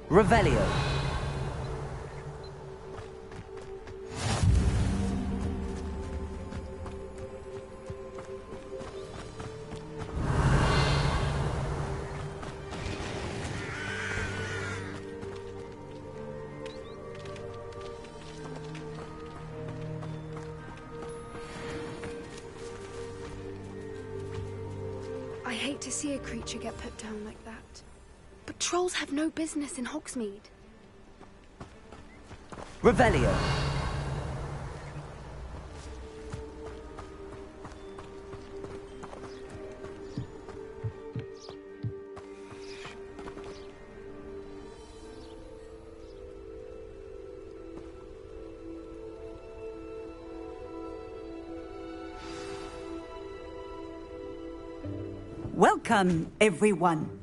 Revelio. I hate to see a creature get put down like that. But trolls have no business in Hogsmeade. Revelio. Welcome, everyone.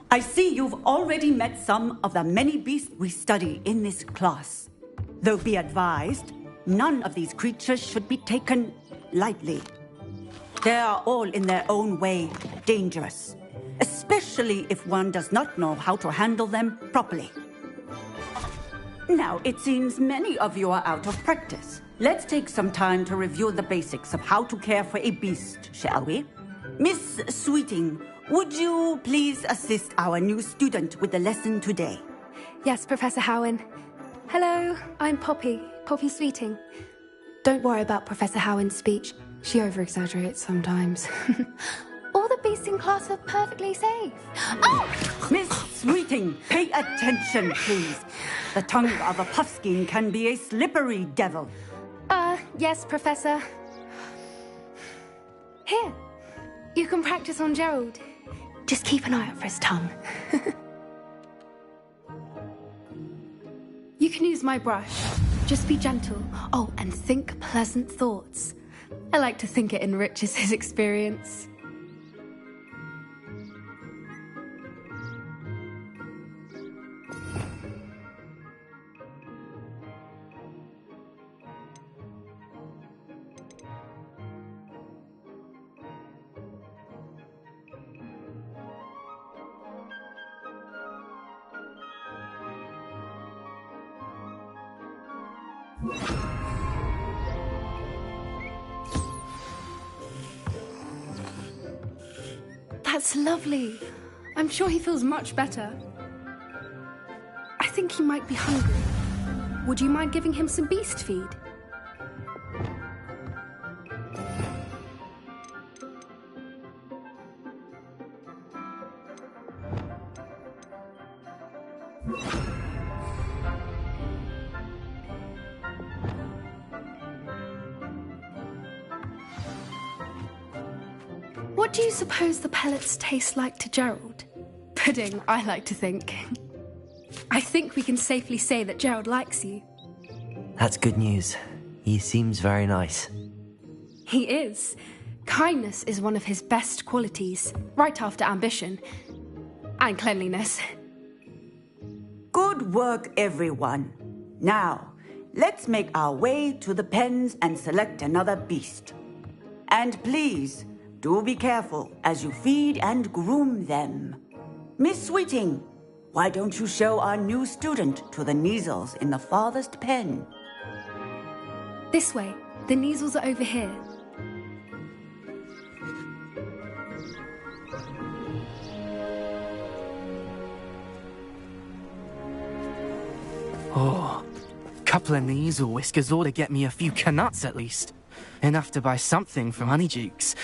I see you've already met some of the many beasts we study in this class. Though be advised, none of these creatures should be taken lightly. They are all in their own way dangerous, especially if one does not know how to handle them properly. Now, it seems many of you are out of practice. Let's take some time to review the basics of how to care for a beast, shall we? Miss Sweeting, would you please assist our new student with the lesson today? Yes, Professor Howin. Hello, I'm Poppy Sweeting. Don't worry about Professor Howin's speech. She over-exaggerates sometimes. All the beasts in class are perfectly safe. Oh! Miss Sweeting, pay attention, please. The tongue of a puffskein can be a slippery devil. Yes, Professor. Here, you can practice on Gerald. Just keep an eye out for his tongue. You can use my brush. Just be gentle. Oh, and think pleasant thoughts. I like to think it enriches his experience. That's lovely. I'm sure he feels much better. I think he might be hungry. Would you mind giving him some beast feed? What do you suppose the pellets taste like to Gerald? Pudding, I like to think. I think we can safely say that Gerald likes you. That's good news. He seems very nice. He is. Kindness is one of his best qualities, right after ambition. And cleanliness. Good work, everyone. Now, let's make our way to the pens and select another beast. And please, do be careful as you feed and groom them. Miss Sweeting, why don't you show our new student to the Kneazles in the farthest pen? This way. The Kneazles are over here. Oh, couple of Kneazle whiskers ought to get me a few canuts at least. Enough to buy something from Honeydukes.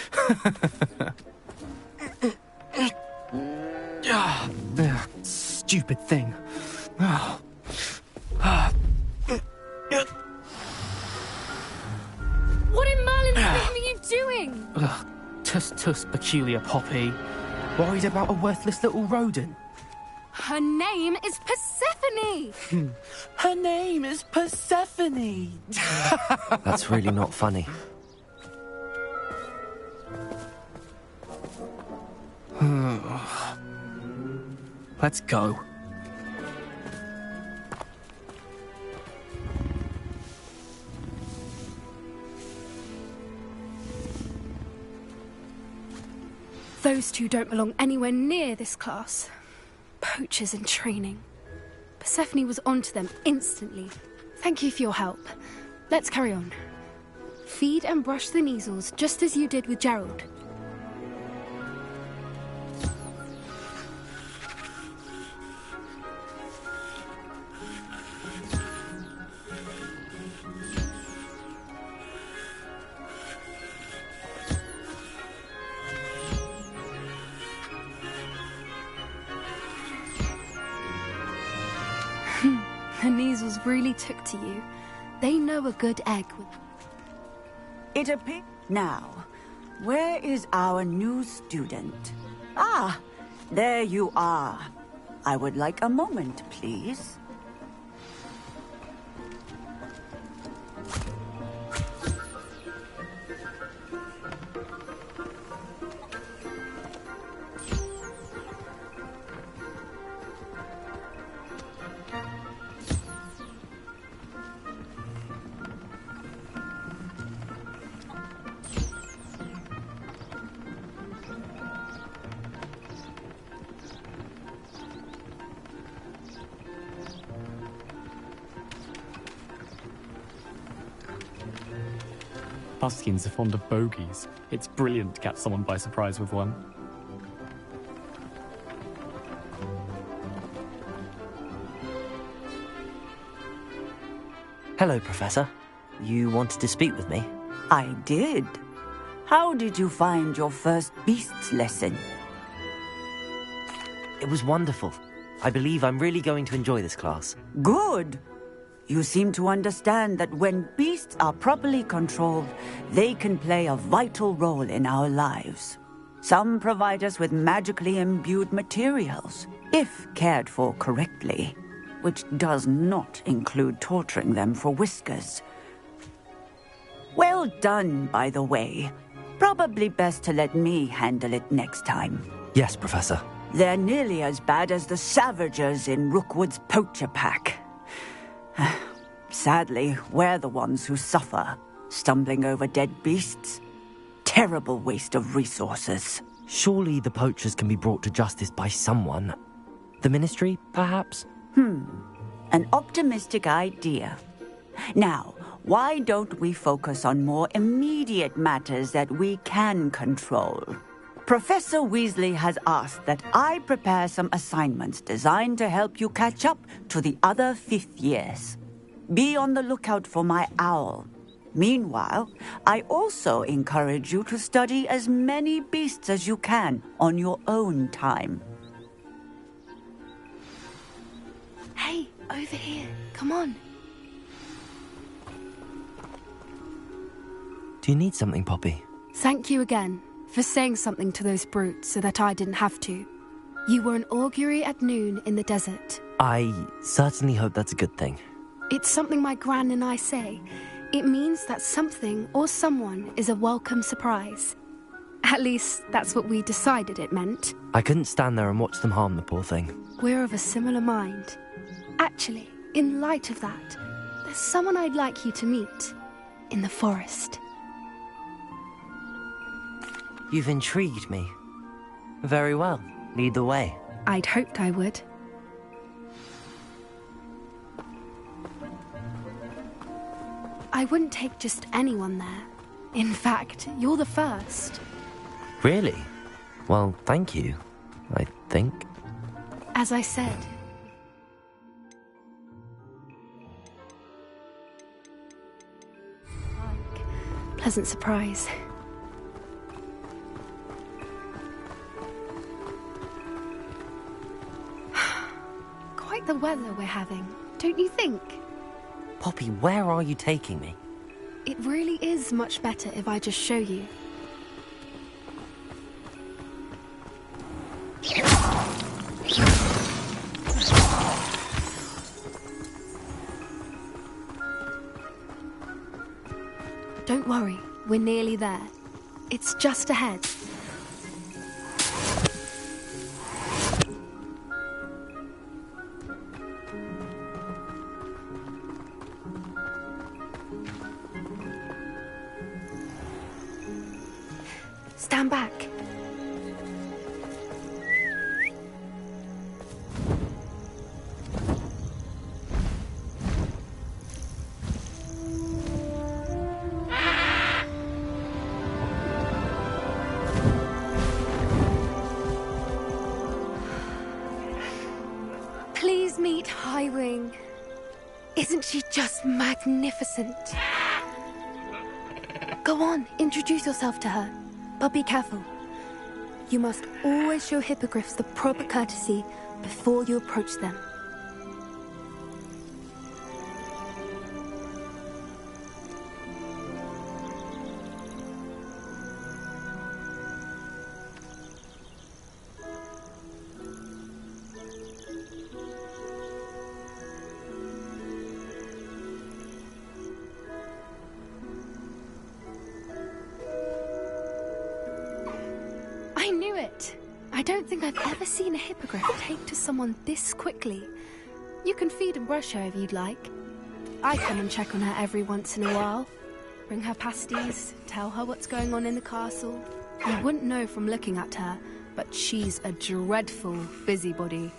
Stupid thing. Oh. What in Merlin's name are you doing? Tuss, peculiar Poppy. Worried about a worthless little rodent? Her name is Persephone! Her name is Persephone! That's really not funny. Let's go. Those two don't belong anywhere near this class. Poachers in training. Persephone was onto them instantly. Thank you for your help. Let's carry on. Feed and brush the measles just as you did with Gerald. The measles really took to you. They know a good egg with... It appears... Now, where is our new student? Ah, there you are. I would like a moment, please. Buskins are fond of bogies. It's brilliant to catch someone by surprise with one. Hello, Professor. You wanted to speak with me? I did. How did you find your first beasts lesson? It was wonderful. I believe I'm really going to enjoy this class. Good. You seem to understand that when beasts are properly controlled, they can play a vital role in our lives. Some provide us with magically imbued materials, if cared for correctly, which does not include torturing them for whiskers. Well done, by the way. Probably best to let me handle it next time. Yes, Professor. They're nearly as bad as the Savagers in Rookwood's poacher pack. Sadly, we're the ones who suffer, stumbling over dead beasts. Terrible waste of resources. Surely the poachers can be brought to justice by someone. The Ministry, perhaps? An optimistic idea. Now, why don't we focus on more immediate matters that we can control? Professor Weasley has asked that I prepare some assignments designed to help you catch up to the other fifth years. Be on the lookout for my owl. Meanwhile, I also encourage you to study as many beasts as you can on your own time. Hey, over here. Come on. Do you need something, Poppy? Thank you again for saying something to those brutes so that I didn't have to. You were an augury at noon in the desert. I certainly hope that's a good thing. It's something my gran and I say. It means that something or someone is a welcome surprise. At least, that's what we decided it meant. I couldn't stand there and watch them harm the poor thing. We're of a similar mind. Actually, in light of that, there's someone I'd like you to meet. In the forest. You've intrigued me. Very well. Lead the way. I'd hoped I would. I wouldn't take just anyone there. In fact, you're the first. Really? Well, thank you, I think. As I said. Pleasant surprise. Quite the weather we're having, don't you think? Poppy, where are you taking me? It really is much better if I just show you. Don't worry, we're nearly there. It's just ahead. Stand back. Please meet Highwing. Isn't she just magnificent? Go on, introduce yourself to her. But be careful. You must always show hippogriffs the proper courtesy before you approach them. I knew it. I don't think I've ever seen a hippogriff take to someone this quickly. You can feed and brush her if you'd like. I come and check on her every once in a while. Bring her pasties, tell her what's going on in the castle. You wouldn't know from looking at her, but she's a dreadful busybody.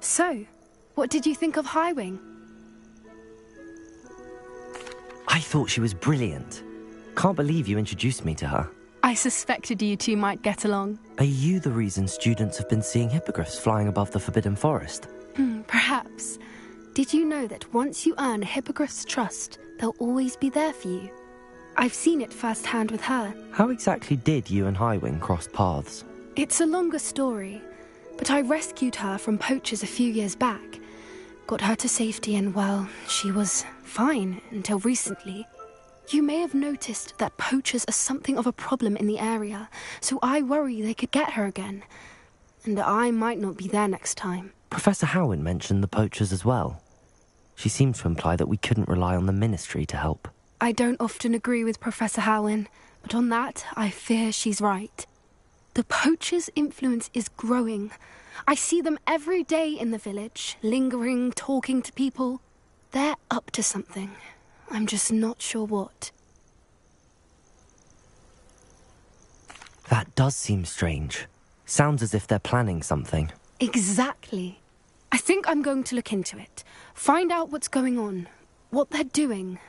So, what did you think of Highwing? I thought she was brilliant. Can't believe you introduced me to her. I suspected you two might get along. Are you the reason students have been seeing hippogriffs flying above the Forbidden Forest? Perhaps. Did you know that once you earn a hippogriff's trust, they'll always be there for you? I've seen it firsthand with her. How exactly did you and Highwing cross paths? It's a longer story, but I rescued her from poachers a few years back. Got her to safety and, well, she was fine until recently. You may have noticed that poachers are something of a problem in the area, so I worry they could get her again. And I might not be there next time. Professor Howin mentioned the poachers as well. She seemed to imply that we couldn't rely on the Ministry to help. I don't often agree with Professor Howin, but on that, I fear she's right. The poachers' influence is growing. I see them every day in the village, lingering, talking to people. They're up to something. I'm just not sure what. That does seem strange. Sounds as if they're planning something. Exactly. I think I'm going to look into it. Find out what's going on, what they're doing.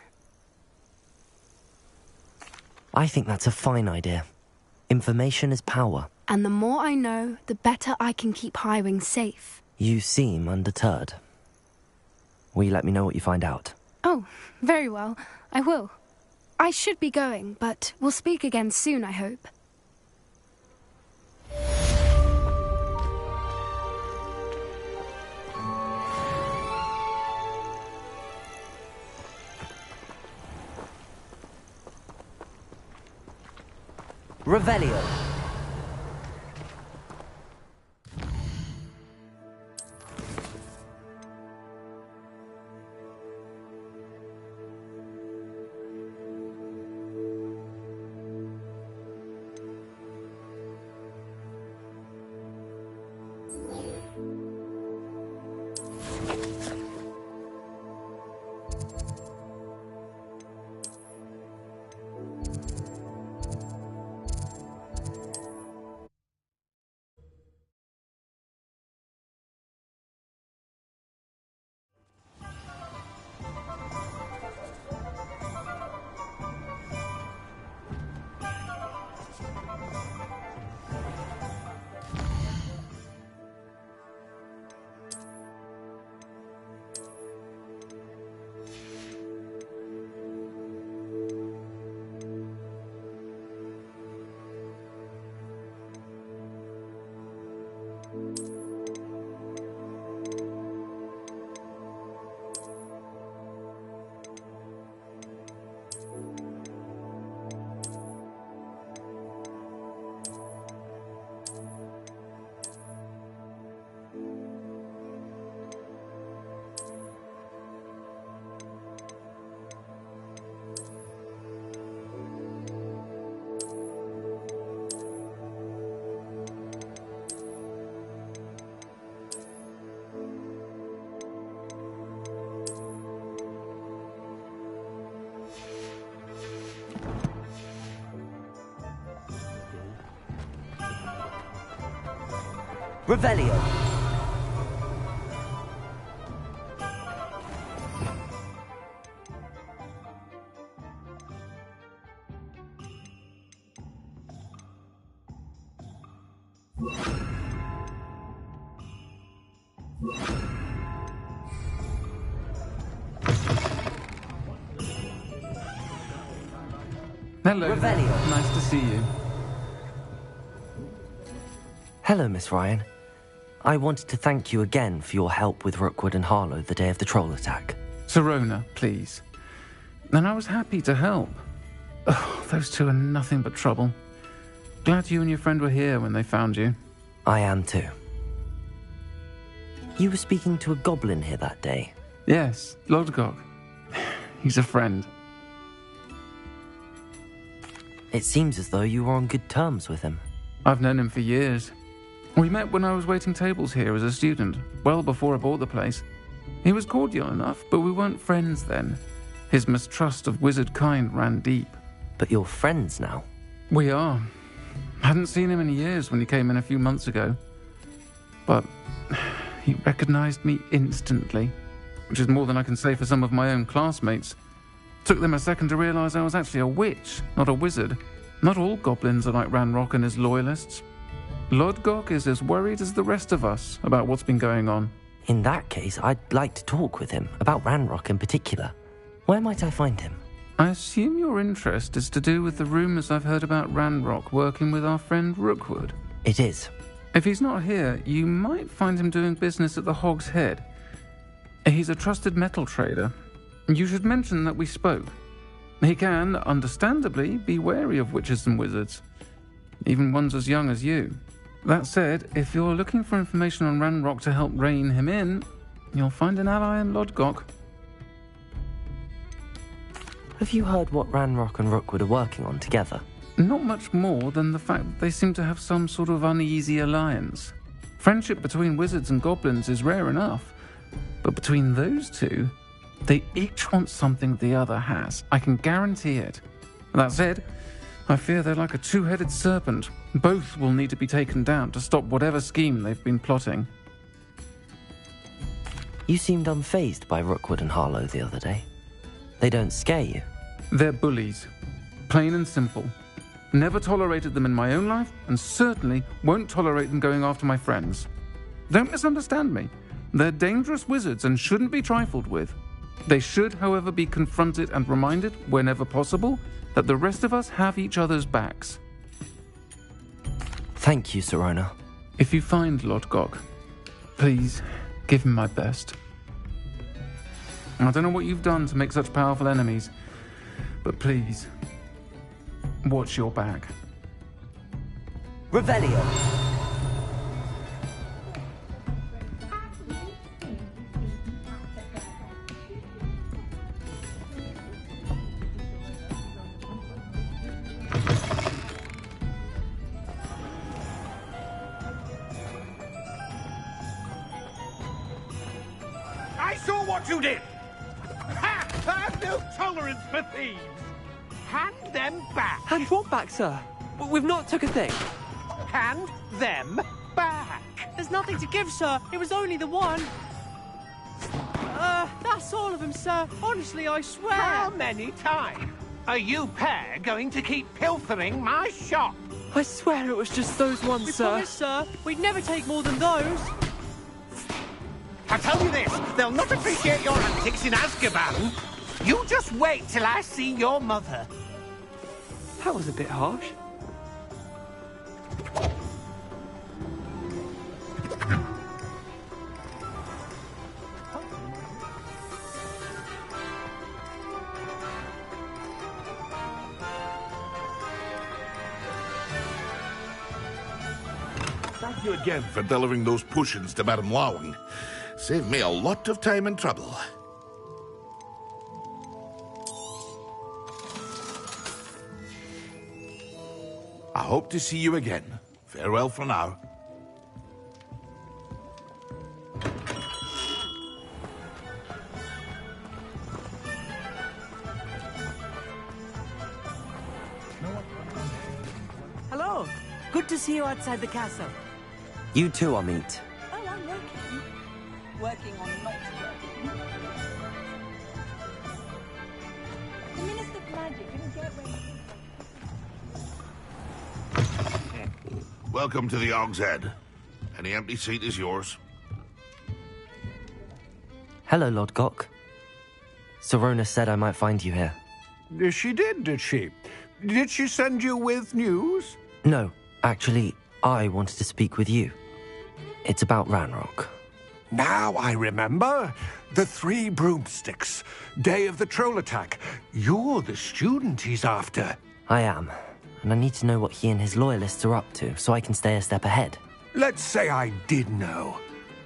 I think that's a fine idea. Information is power. And the more I know, the better I can keep Highwing safe. You seem undeterred. Will you let me know what you find out? Oh, very well. I will. I should be going, but we'll speak again soon, I hope. Revelio. Revelio. Hello. Revelio. Nice to see you. Hello, Miss Ryan. I wanted to thank you again for your help with Rookwood and Harlow the day of the troll attack. Sirona, please. And I was happy to help. Oh, those two are nothing but trouble. Glad you and your friend were here when they found you. I am too. You were speaking to a goblin here that day. Yes, Lodgok. He's a friend. It seems as though you were on good terms with him. I've known him for years. We met when I was waiting tables here as a student, well before I bought the place. He was cordial enough, but we weren't friends then. His mistrust of wizard kind ran deep. But you're friends now. We are. Hadn't seen him in years when he came in a few months ago. But he recognized me instantly, which is more than I can say for some of my own classmates. Took them a second to realize I was actually a witch, not a wizard. Not all goblins are like Ranrock and his loyalists. Lodgok is as worried as the rest of us about what's been going on. In that case, I'd like to talk with him, about Ranrock in particular. Where might I find him? I assume your interest is to do with the rumors I've heard about Ranrock working with our friend Rookwood. It is. If he's not here, you might find him doing business at the Hog's Head. He's a trusted metal trader. You should mention that we spoke. He can, understandably, be wary of witches and wizards, even ones as young as you. That said, if you're looking for information on Ranrock to help rein him in, you'll find an ally in Lodgok. Have you heard what Ranrock and Rookwood are working on together? Not much more than the fact that they seem to have some sort of uneasy alliance. Friendship between wizards and goblins is rare enough, but between those two, they each want something the other has. I can guarantee it. That said, I fear they're like a two-headed serpent. Both will need to be taken down to stop whatever scheme they've been plotting. You seemed unfazed by Rookwood and Harlow the other day. They don't scare you. They're bullies. Plain and simple. Never tolerated them in my own life, and certainly won't tolerate them going after my friends. Don't misunderstand me. They're dangerous wizards and shouldn't be trifled with. They should, however, be confronted and reminded, whenever possible, that the rest of us have each other's backs. Thank you, Sirona. If you find Lodgok, please give him my best. I don't know what you've done to make such powerful enemies, but please, watch your back. Revelio. I saw what you did! Ha! I have no tolerance for thieves! Hand them back! Hand what back, sir? We've not took a thing. Hand them back! There's nothing to give, sir. It was only the one. That's all of them, sir. Honestly, I swear. How many times are you pair going to keep pilfering my shop? I swear it was just those ones, We sir. promise, sir. We'd never take more than those. I tell you this, they'll not appreciate your antics in Azkaban. You just wait till I see your mother. That was a bit harsh. Thank you again for delivering those potions to Madame Lawing. Saved me a lot of time and trouble. I hope to see you again. Farewell for now. Hello. Good to see you outside the castle. You too are meat. Oh, I'm working. Working on not working. The Minister for Magic didn't get where he... Welcome to the Og's Head. Any empty seat is yours. Hello, Lord Gok. Sirona said I might find you here. She did she? Did she send you with news? No, actually, I wanted to speak with you. It's about Ranrock. Now I remember. The 3 broomsticks. Day of the troll attack. You're the student he's after. I am, and I need to know what he and his loyalists are up to so I can stay a step ahead. Let's say I did know.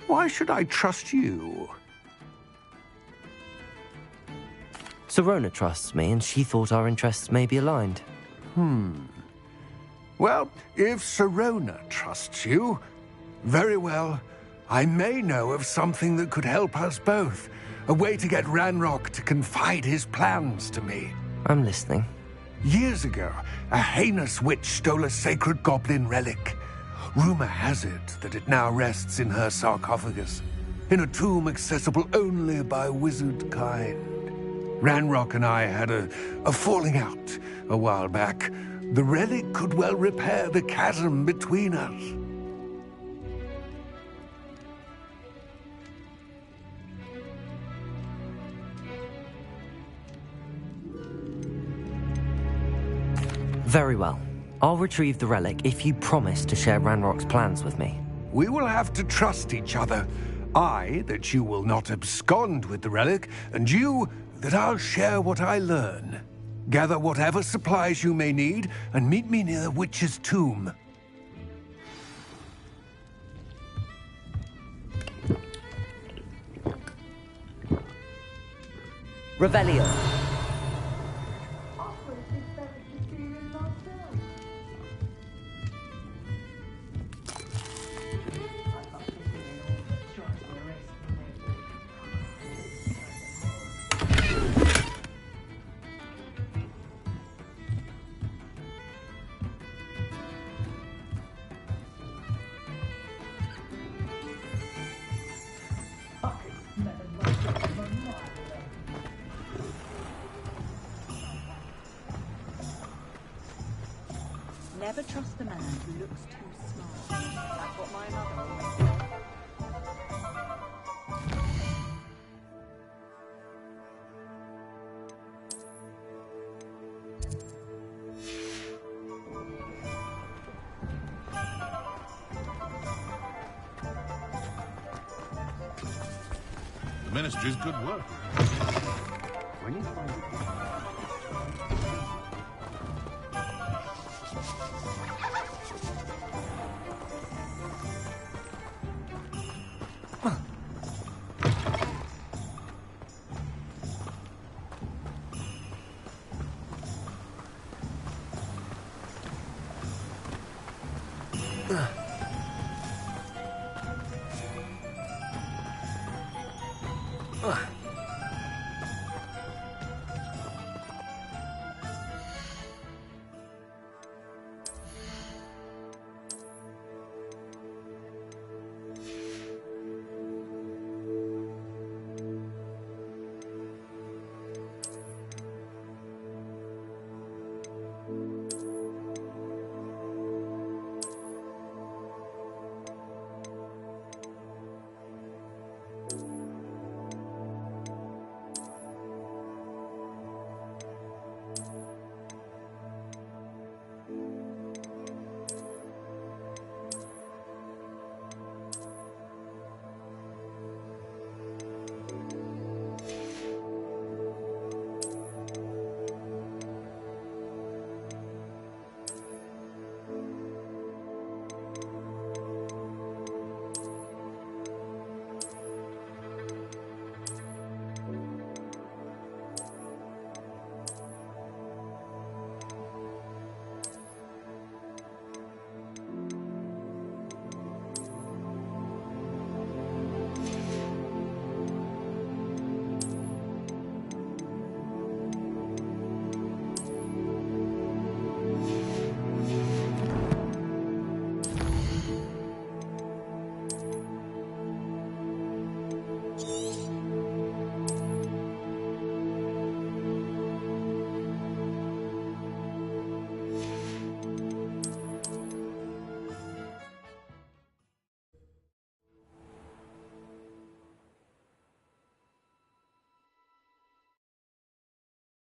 Why should I trust you? Sirona trusts me, and she thought our interests may be aligned. Well, if Sirona trusts you, very well. I may know of something that could help us both. A way to get Ranrock to confide his plans to me. I'm listening. Years ago, a heinous witch stole a sacred goblin relic. Rumor has it that it now rests in her sarcophagus, in a tomb accessible only by wizard kind. Ranrock and I had a falling out a while back. The relic could well repair the chasm between us. Very well. I'll retrieve the relic if you promise to share Ranrock's plans with me. We will have to trust each other. I, that you will not abscond with the relic, and you, that I'll share what I learn. Gather whatever supplies you may need, and meet me near the witch's tomb. Revelio. Never trust a man who looks too smart. That's what my mother always said. The Ministry's good work. When you find it... Ugh.